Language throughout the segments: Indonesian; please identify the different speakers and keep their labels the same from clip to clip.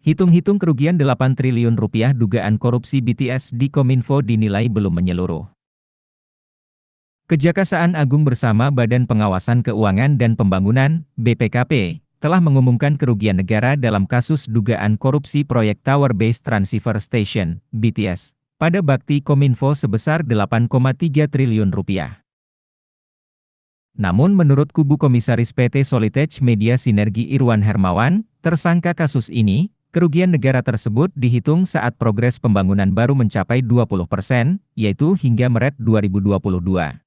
Speaker 1: Hitung-hitung kerugian 8 triliun rupiah dugaan korupsi BTS di Kominfo dinilai belum menyeluruh. Kejaksaan Agung bersama Badan Pengawasan Keuangan dan Pembangunan, BPKP, telah mengumumkan kerugian negara dalam kasus dugaan korupsi proyek Tower Base Transceiver Station, BTS, pada bakti Kominfo sebesar 8,3 triliun rupiah. Namun menurut kubu Komisaris PT Solitech Media Sinergi Irwan Hermawan, tersangka kasus ini, kerugian negara tersebut dihitung saat progres pembangunan baru mencapai 20%, yaitu hingga Maret 2022.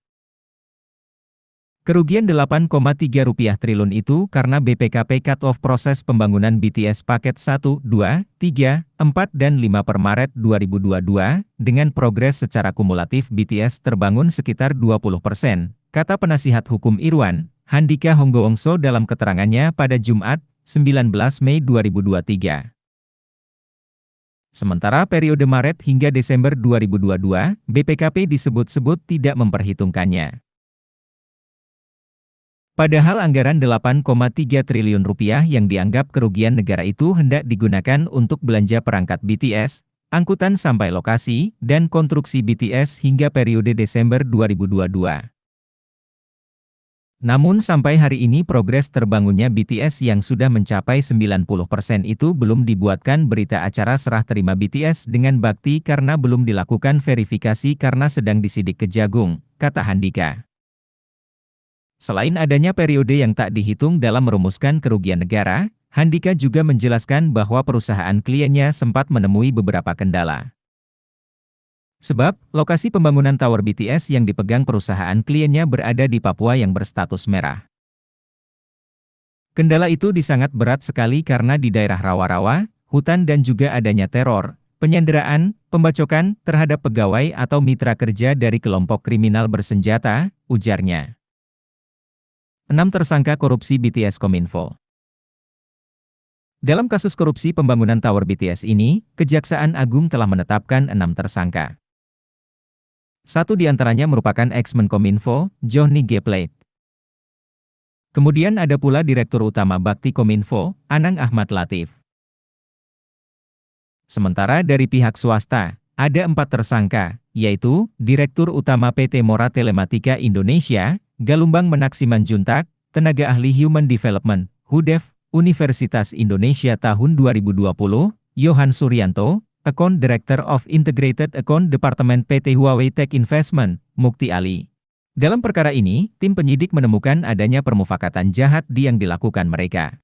Speaker 1: Kerugian 8,3 rupiah triliun itu karena BPKP cut-off proses pembangunan BTS paket 1, 2, 3, 4 dan 5 per Maret 2022, dengan progres secara kumulatif BTS terbangun sekitar 20%, kata penasihat hukum Irwan, Handika Honggoongso dalam keterangannya pada Jumat, 19 Mei 2023. Sementara periode Maret hingga Desember 2022, BPKP disebut-sebut tidak memperhitungkannya. Padahal anggaran 8,3 triliun rupiah yang dianggap kerugian negara itu hendak digunakan untuk belanja perangkat BTS, angkutan sampai lokasi, dan konstruksi BTS hingga periode Desember 2022. Namun sampai hari ini progres terbangunnya BTS yang sudah mencapai 90% itu belum dibuatkan berita acara serah terima BTS dengan bakti karena belum dilakukan verifikasi karena sedang disidik Kejagung, kata Handika. Selain adanya periode yang tak dihitung dalam merumuskan kerugian negara, Handika juga menjelaskan bahwa perusahaan kliennya sempat menemui beberapa kendala. Sebab, lokasi pembangunan tower BTS yang dipegang perusahaan kliennya berada di Papua yang berstatus merah. Kendala itu disangat berat sekali karena di daerah rawa-rawa, hutan dan juga adanya teror, penyanderaan, pembacokan terhadap pegawai atau mitra kerja dari kelompok kriminal bersenjata, ujarnya. 6 tersangka korupsi BTS Kominfo. Dalam kasus korupsi pembangunan tower BTS ini, Kejaksaan Agung telah menetapkan 6 tersangka. Satu di antaranya merupakan ex-Menkominfo, Johnny G. Plate. Kemudian ada pula Direktur Utama Bakti Kominfo, Anang Ahmad Latif. Sementara dari pihak swasta, ada 4 tersangka, yaitu Direktur Utama PT Mora Telematika Indonesia, Galumbang Menak Simanjuntak, Tenaga Ahli Human Development, HUDEF, Universitas Indonesia tahun 2020, Yohan Suryanto, Account Director of Integrated Account Department PT Huawei Tech Investment, Mukti Ali. Dalam perkara ini, tim penyidik menemukan adanya permufakatan jahat yang dilakukan mereka.